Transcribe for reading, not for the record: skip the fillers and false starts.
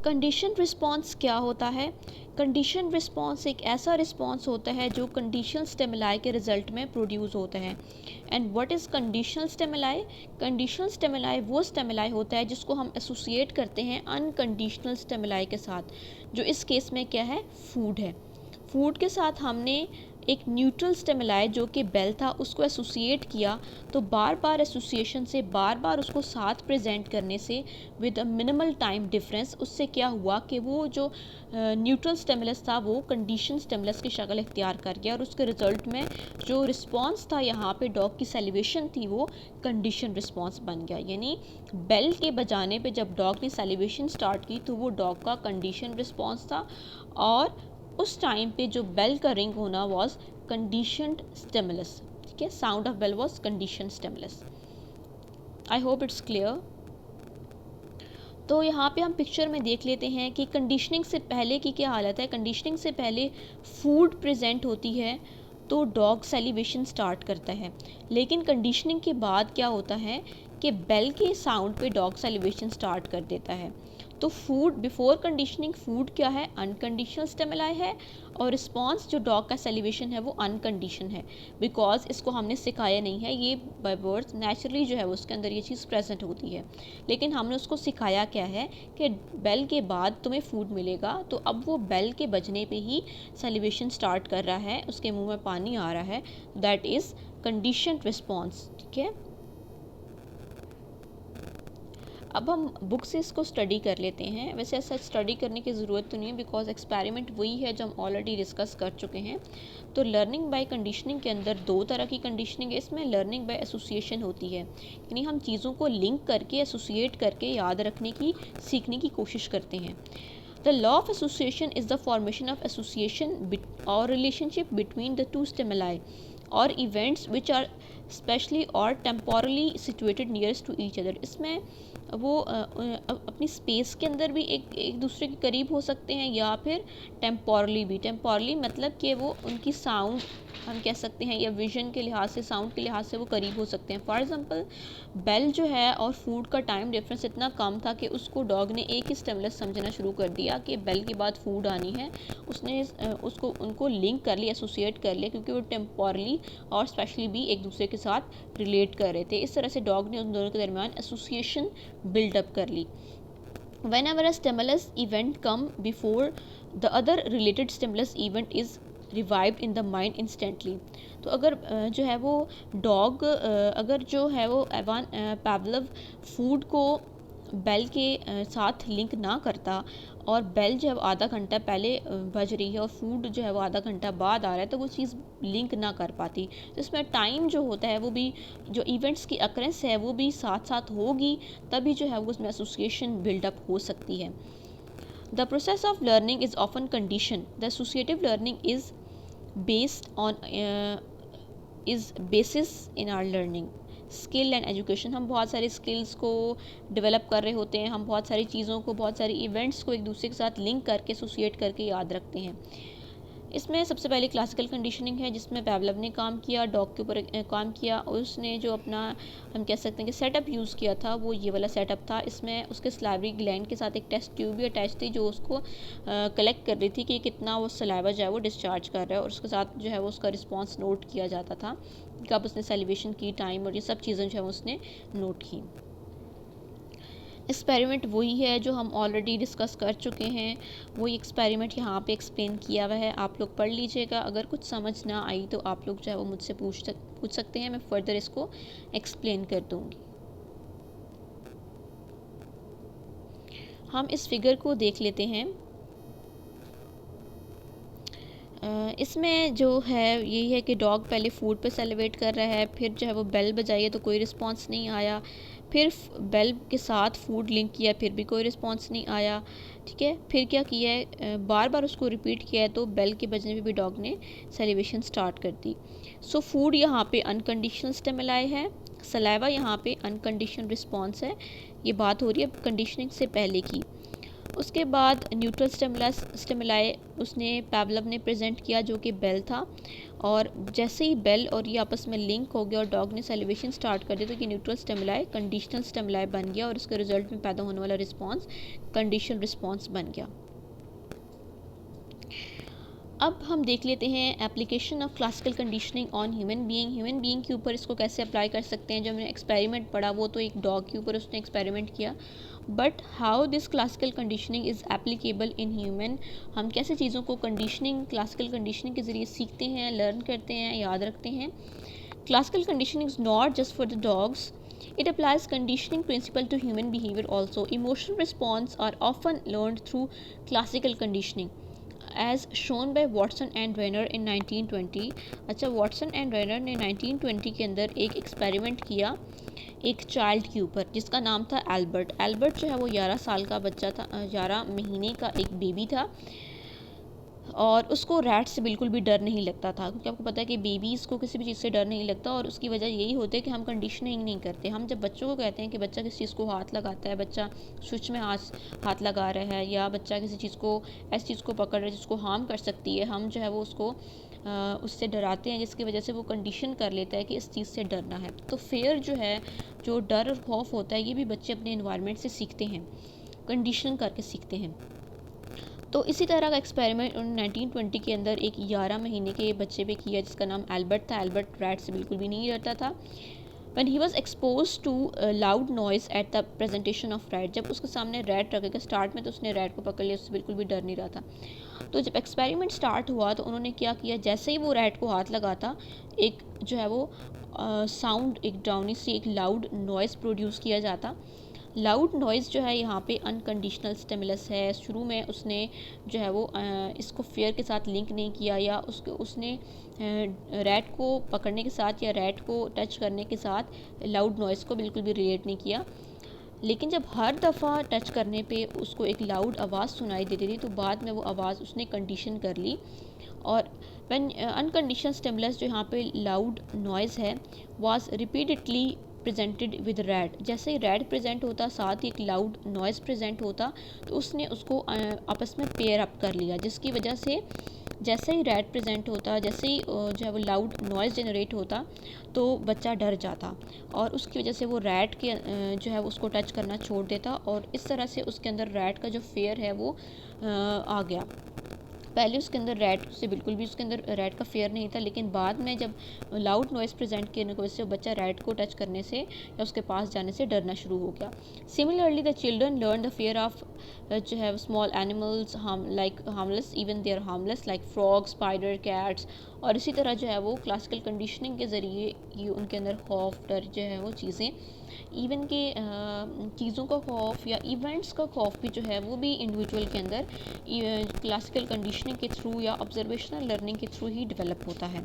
Condition response क्या होता है? कंडीशन रिस्पॉन्स एक ऐसा रिस्पॉन्स होता है जो कंडीशनल स्टिमुलाई के रिजल्ट में प्रोड्यूस होता है। And what is conditional stimuli? Conditional stimuli वो स्टिमुलाई होता है जिसको हम एसोसिएट करते हैं अनकंडीशनल स्टिमुलाई के साथ, जो इस केस में क्या है, फूड है। फूड के साथ हमने एक न्यूट्रल स्टिमुलाई जो कि बेल था उसको एसोसिएट किया, तो बार बार एसोसिएशन से, बार बार उसको साथ प्रेजेंट करने से with a minimal time difference, उससे क्या हुआ कि वो जो न्यूट्रल स्टिमुलस था वो कंडीशन स्टिमुलस की शक्ल इख्तियार कर गया, और उसके रिजल्ट में जो रिस्पॉन्स था यहाँ पे डॉग की सेलिब्रेशन थी वो कंडीशन रिस्पॉन्स बन गया। यानी बेल के बजाने पे जब डॉग ने सेलिब्रेशन स्टार्ट की तो वो डॉग का कंडीशन रिस्पॉन्स था, और उस टाइम पे जो बेल का रिंग होना वाज कंडीशनड स्टिमुलस। ठीक है, sound of bell was condition stimulus. I hope it's clear. तो यहाँ पे हम पिक्चर में देख लेते हैं कि कंडीशनिंग से पहले की क्या हालत है। कंडीशनिंग से पहले फूड प्रेजेंट होती है तो डॉग सेलिब्रेशन स्टार्ट करता है, लेकिन कंडीशनिंग के बाद क्या होता है कि बेल के साउंड पे डॉग सेलिब्रेशन स्टार्ट कर देता है। तो फूड बिफोर कंडीशनिंग फूड क्या है, अनकंडीशनल स्टिमुलाई है, और रिस्पॉन्स जो डॉग का सेलिब्रेशन है वो अनकंडीशन है, बिकॉज इसको हमने सिखाया नहीं है, ये बाय बर्थ नेचुरली जो है उसके अंदर ये चीज़ प्रेजेंट होती है, लेकिन हमने उसको सिखाया क्या है कि बेल के बाद तुम्हें फूड मिलेगा। तो अब वो बेल के बजने पे ही सेलिब्रेशन स्टार्ट कर रहा है, उसके मुंह में पानी आ रहा है, दैट इज़ कंडीशनड रिस्पॉन्स। ठीक है, अब हम बुक से इसको स्टडी कर लेते हैं। वैसे ऐसा स्टडी करने की ज़रूरत तो नहीं है, बिकॉज एक्सपेरिमेंट वही है जो हम ऑलरेडी डिस्कस कर चुके हैं। तो लर्निंग बाय कंडीशनिंग के अंदर दो तरह की कंडीशनिंग है। इसमें लर्निंग बाय एसोसिएशन होती है, यानी हम चीज़ों को लिंक करके, एसोसिएट करके याद रखने की, सीखने की कोशिश करते हैं। The law of association is the formation of association or relationship between the two stimuli or events which are specially or temporally situated nearest to each other। इसमें वो अपनी स्पेस के अंदर भी एक दूसरे के करीब हो सकते हैं, या फिर टेम्पोरली भी। टेम्पोरली मतलब कि वो उनकी साउंड हम कह सकते हैं, या विजन के लिहाज से, साउंड के लिहाज से वो करीब हो सकते हैं। फॉर एग्जांपल बेल जो है और फूड का टाइम डिफरेंस इतना कम था कि उसको डॉग ने एक ही स्टिमुलस समझना शुरू कर दिया कि बेल के बाद फूड आनी है। उसने उसको उनको लिंक कर लिया, एसोसिएट कर लिया, क्योंकि वो टेम्पोरली और स्पेशली भी एक दूसरे के साथ रिलेट कर रहे थे। इस तरह से डॉग ने उन दोनों के दरमियान एसोसिएशन बिल्डअप कर ली। Whenever a stimulus event come before the other related stimulus event is revived in the mind instantly। तो अगर जो है वो डॉग अगर जो है वो एवान पावलोव फूड को बेल के साथ लिंक ना करता, और बेल जो है आधा घंटा पहले बज रही है और फूड जो है वो आधा घंटा बाद आ रहा है, तो वो चीज़ लिंक ना कर पाती। तो इसमें टाइम जो होता है वो भी, जो इवेंट्स की अक्रेंस है वो भी साथ साथ होगी, तभी जो है वो उसमें एसोसिएशन बिल्डअप हो सकती है। The process of learning is often condition. The associative learning is based on is basis in our learning skill and education. हम बहुत सारे स्किल्स को डेवलप कर रहे होते हैं, हम बहुत सारी चीज़ों को, बहुत सारी इवेंट्स को एक दूसरे के साथ लिंक करके, एसोसिएट करके याद रखते हैं। इसमें सबसे पहले क्लासिकल कंडीशनिंग है, जिसमें पावलोव ने काम किया, डॉग के ऊपर काम किया, और उसने जो अपना हम कह सकते हैं कि सेटअप यूज़ किया था वो ये वाला सेटअप था। इसमें उसके सलाइवरी ग्लैंड के साथ एक टेस्ट ट्यूब भी अटैच थी जो उसको कलेक्ट कर रही थी कि कितना वो सलाइवा जो है वो डिस्चार्ज कर रहा है, और उसके साथ जो है वो उसका रिस्पॉन्स नोट किया जाता था, कब उसने सेलिब्रेशन की, टाइम, और ये सब चीज़ें जो है उसने नोट की। एक्सपेरिमेंट वही है जो हम ऑलरेडी डिस्कस कर चुके हैं, वही एक्सपेरिमेंट यहाँ पे एक्सप्लेन किया हुआ है, आप लोग पढ़ लीजिएगा। अगर कुछ समझ ना आई तो आप लोग जो है वो मुझसे पूछ सकते हैं, मैं फर्दर इसको एक्सप्लेन कर दूँगी। हम इस फिगर को देख लेते हैं। इसमें जो है यही है कि डॉग पहले फूड पे सेलिब्रेट कर रहा है, फिर जो है वो बेल बजाई है तो कोई रिस्पांस नहीं आया, फिर बेल के साथ फूड लिंक किया, फिर भी कोई रिस्पांस नहीं आया। ठीक है, फिर क्या किया है, बार बार उसको रिपीट किया है, तो बेल के बजने पे भी डॉग ने सेलिब्रेशन स्टार्ट कर दी। सो फूड यहाँ पे अनकंडीशनल स्टिमुलाई है, सलाइवा यहाँ पे अनकंडीशनल रिस्पॉन्स है। ये बात हो रही है कंडीशनिंग से पहले की। उसके बाद न्यूट्रल स्टिमुलाई उसने पैवलव ने प्रेजेंट किया, जो कि बेल था। और जैसे ही बेल और ये आपस में लिंक हो गया और डॉग ने सेलिब्रेशन स्टार्ट कर दिया, तो ये न्यूट्रल स्टिमुलाई कंडीशनल स्टिमुलाई बन गया और इसके रिजल्ट में पैदा होने वाला रिस्पॉन्स कंडीशनल रिस्पॉन्स बन गया। अब हम देख लेते हैं application of classical conditioning on human being के ऊपर इसको कैसे अप्लाई कर सकते हैं। जो हमने एक्सपेरिमेंट पढ़ा वो तो एक डॉग के ऊपर उसने एक्सपेरिमेंट किया, but how this classical conditioning is applicable in human. हम कैसे चीज़ों को कंडीशनिंग क्लासिकल कंडीशनिंग के ज़रिए सीखते हैं, लर्न करते हैं, याद रखते हैं। Classical conditioning is not just for the dogs, it applies conditioning principle to human behavior also. Emotional response are often learned through classical conditioning as shown by Watson and Renner in 1920। अच्छा, Watson and रेनर ने 1920 के अंदर एक experiment किया एक child के ऊपर जिसका नाम था एल्बर्ट। एल्बर्ट जो है वो 11 साल का बच्चा था, 11 महीने का एक बेबी था, और उसको रैट से बिल्कुल भी डर नहीं लगता था, क्योंकि आपको पता है कि बेबीज़ को किसी भी चीज़ से डर नहीं लगता। और उसकी वजह यही होती है कि हम कंडीशनिंग नहीं करते। हम जब बच्चों को कहते हैं कि बच्चा किसी चीज़ को हाथ लगाता है, बच्चा स्विच में हाथ लगा रहा है, या बच्चा किसी चीज़ को ऐसी चीज़ को पकड़ रहा है जिसको हार्म कर सकती है, हम जो है वो उसको उससे डराते हैं, जिसकी वजह से वो कंडीशन कर लेता है कि इस चीज़ से डरना है। तो फेयर जो है, जो डर और खौफ होता है, ये भी बच्चे अपने इन्वायरमेंट से सीखते हैं, कंडीशन करके सीखते हैं। तो इसी तरह का एक्सपेरिमेंट 1920 के अंदर एक 11 महीने के बच्चे पे किया जिसका नाम एल्बर्ट था। एल्बर्ट रैट से बिल्कुल भी नहीं डरता था। When he was exposed to loud noise at the presentation of rat, जब उसके सामने रैट रखेगा, स्टार्ट में तो उसने रैट को पकड़ लिया, उससे बिल्कुल भी डर नहीं रहा था। तो जब एक्सपेरिमेंट स्टार्ट हुआ तो उन्होंने क्या किया, जैसे ही वो रैट को हाथ लगाता, एक जो है वो साउंड, एक डाउनी सी एक लाउड नॉइज़ प्रोड्यूस किया जाता। लाउड नॉइज़ जो है यहाँ पे अनकंडीशनल स्टिमुलस है। शुरू में उसने जो है वो इसको फेयर के साथ लिंक नहीं किया, या उसने रैट को पकड़ने के साथ या रैट को टच करने के साथ लाउड नॉइज़ को बिल्कुल भी रिलेट नहीं किया। लेकिन जब हर दफ़ा टच करने पे उसको एक लाउड आवाज़ सुनाई देती थी, तो बाद में वो आवाज़ उसने कंडीशन कर ली। और व्हेन अनकंडीशनल स्टिमुलस जो यहाँ पे लाउड नॉइज़ है was repeatedly presented with rat, जैसे ही रैट प्रेजेंट होता साथ ही एक लाउड नॉइज़ प्रेजेंट होता, तो उसने उसको आपस में पेयर अप कर लिया, जिसकी वजह से जैसे ही रैट प्रेजेंट होता, जैसे ही जो है वो लाउड नॉइज़ जनरेट होता, तो बच्चा डर जाता और उसकी वजह से वो रैट के जो है उसको टच करना छोड़ देता, और इस तरह से उसके अंदर रैट का जो फेयर है वो आ गया। पहले उसके अंदर रैट से बिल्कुल भी उसके अंदर रैट का फेयर नहीं था, लेकिन बाद में जब लाउड नॉइज़ प्रेजेंट करने की वजह से बच्चा रैट को टच करने से या उसके पास जाने से डरना शुरू हो गया। Similarly the children learn the fear of जो है small animals harmless, even they are harmless like frog, spider, cats. और इसी तरह जो है वो क्लासिकल कंडीशनिंग के ज़रिए ये उनके अंदर खौफ, डर जो है वो चीज़ें, इवन के चीज़ों का खौफ या इवेंट्स का खौफ भी जो है वो भी इंडिविजुअल के अंदर क्लासिकल कंडीशनिंग के थ्रू या ऑब्जर्वेशनल लर्निंग के थ्रू ही डेवलप होता है।